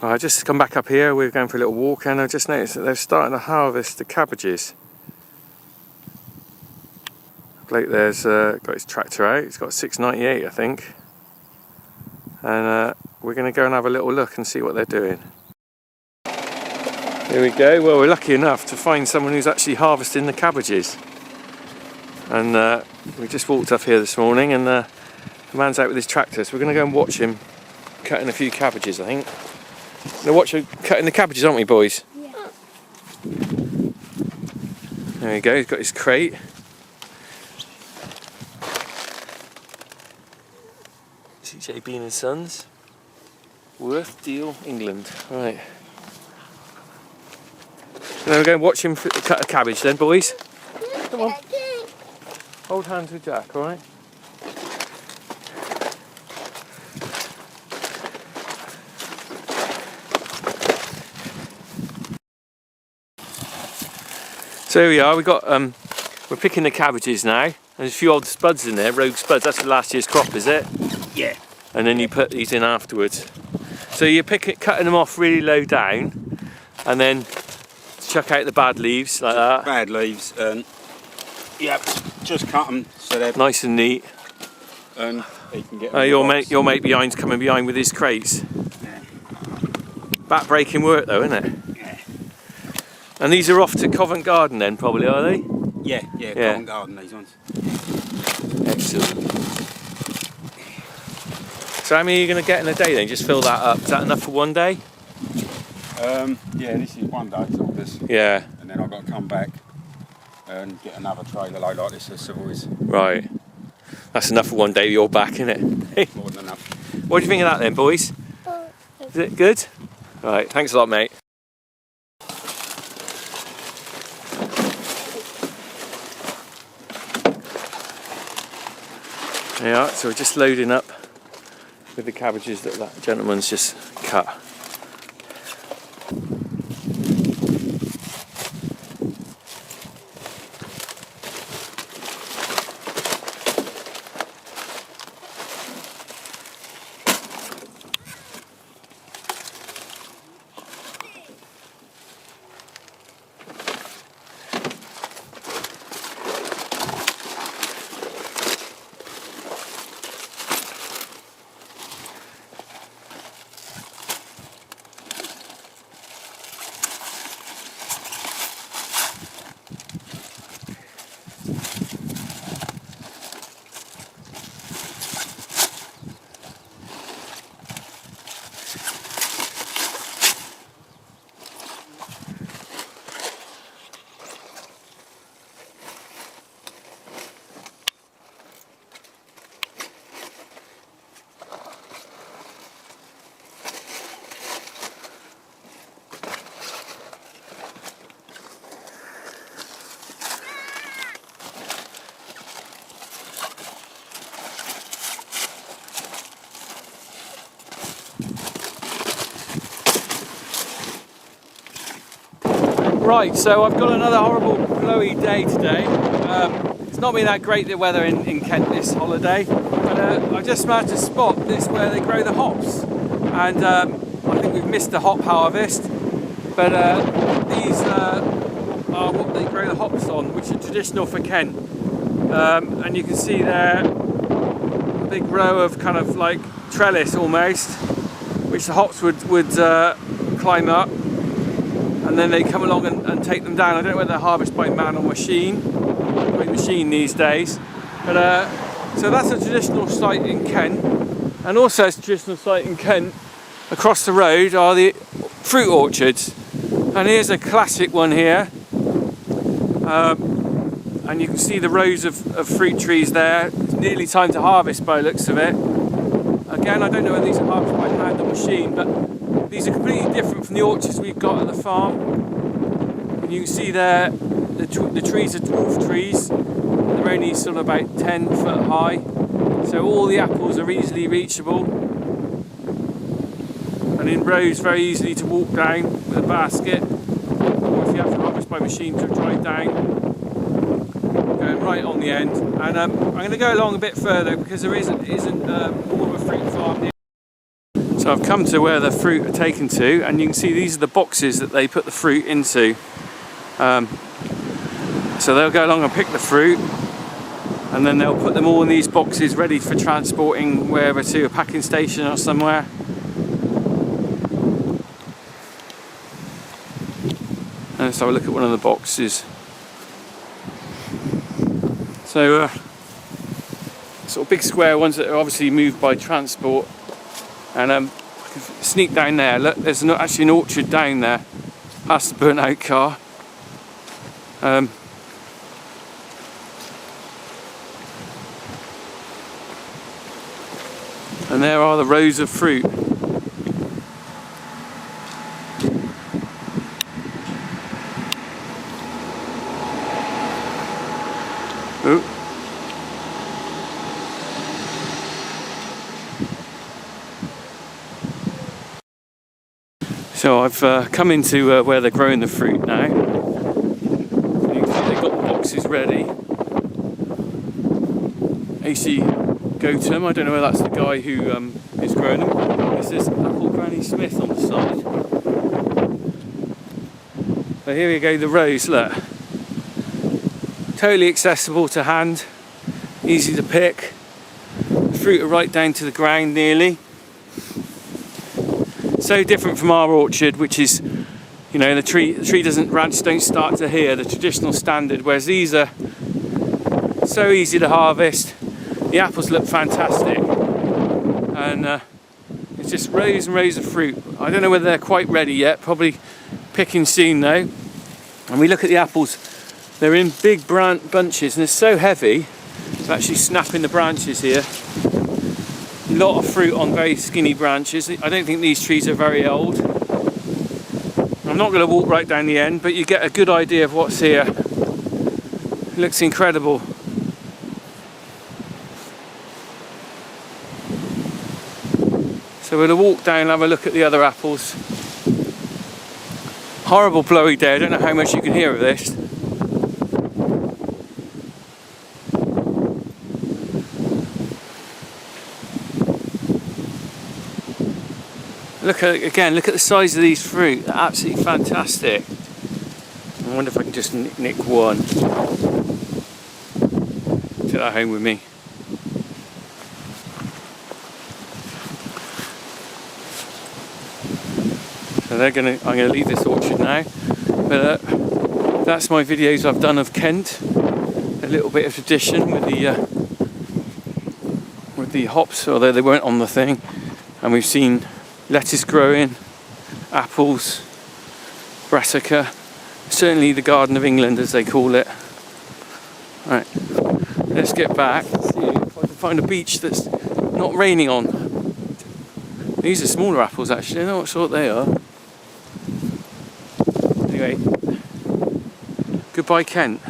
I just come back up here, we're going for a little walk, and I just noticed that they're starting to harvest the cabbages. Bloke there's got his tractor out, he's got 698 I think. And we're going to go and have a little look and see what they're doing. Here we go, well we're lucky enough to find someone who's actually harvesting the cabbages. And we just walked up here this morning and the man's out with his tractor, so we're going to go and watch him cutting a few cabbages I think. We're watch him cutting the cabbages, aren't we boys? Yeah. There we go, he's got his crate. CJ Bean and Sons, Worth Deal, England. Right. Now we're going to watch him cut a cabbage then, boys. Come on. Hold hands with Jack, alright? So here we are, we're picking the cabbages now. There's a few old spuds in there, rogue spuds, that's the last year's crop, is it? Yeah. And then you put these in afterwards. So you're cutting them off really low down, and then chuck out the bad leaves like that. Bad leaves, and yep, just cut them so they're nice and neat. And you can get them your mate behind's coming behind with his crates. Yeah. Back-breaking work though, isn't it? Yeah. And these are off to Covent Garden then, probably, are they? Yeah, Covent Garden, these ones. Excellent. So how many are you going to get in a day then? Just fill that up. Is that enough for one day? Yeah, this is one day's orders. Yeah. And then I've got to come back and get another trailer load like this at Savoy's. Right. That's enough for one day, you're back, isn't it? More than enough. What do you think of that then, boys? Is it good? Right, thanks a lot, mate. Yeah, so we're just loading up with the cabbages that gentleman's just cut. Right, so I've got another horrible blowy day today. It's not been that great the weather in Kent this holiday, but I just managed to spot this where they grow the hops, and I think we've missed the hop harvest, but these are what they grow the hops on, which are traditional for Kent. And you can see there a big row of kind of like trellis almost, which the hops would climb up. And then they come along and take them down. I don't know whether they're harvested by man or machine. Probably machine these days. But so that's a traditional site in Kent. And also a traditional site in Kent, across the road, are the fruit orchards. And here's a classic one here. And you can see the rows of fruit trees there. It's nearly time to harvest by the looks of it. Again, I don't know whether these are harvested by hand or machine, but these are completely different from the orchards we've got at the farm. And you can see there, the trees are dwarf trees. They're only sort of about 10 foot high. So all the apples are easily reachable. And in rows, very easily to walk down with a basket. Or if you have to harvest by machine, to drive down. Going right on the end. And I'm going to go along a bit further because there isn't more of a fruit farm here. So So I've come to where the fruit are taken to, and you can see these are the boxes that they put the fruit into. So they'll go along and pick the fruit, and then they'll put them all in these boxes ready for transporting wherever, to a packing station or somewhere. And let's have a look at one of the boxes. So sort of big square ones that are obviously moved by transport. And I can sneak down there. Look, there's actually an orchard down there past the burnt out car. And there are the rows of fruit. Ooh. So I've come into where they're growing the fruit now. You can see they've got the boxes ready. AC Gotham, I don't know whether that's the guy who is growing them. This is Apple Granny Smith on the side. So here we go, the rows, look. Totally accessible to hand, easy to pick. The fruit are right down to the ground nearly. So different from our orchard, which is, you know, the tree branches don't start to here, the traditional standard, whereas these are so easy to harvest. The apples look fantastic, and it's just rows and rows of fruit. I don't know whether they're quite ready yet, probably picking soon though. And we look at the apples, they're in big bunches, and they're so heavy, it's actually snapping the branches here. A lot of fruit on very skinny branches. I don't think these trees are very old. I'm not going to walk right down the end, but you get a good idea of what's here. It looks incredible. So we're going to walk down and have a look at the other apples. Horrible blowy day, I don't know how much you can hear of this. Look at the size of these fruit, they're absolutely fantastic. I wonder if I can just nick one. Take that home with me. So I'm going to leave this orchard now. But that's my videos I've done of Kent. A little bit of tradition with the hops, although they weren't on the thing. And we've seen lettuce growing, apples, brassica, certainly the Garden of England as they call it. Right, let's get back, see if I can find a beach that's not raining on. These are smaller apples actually, I'm not sure what they are. Anyway, goodbye Kent.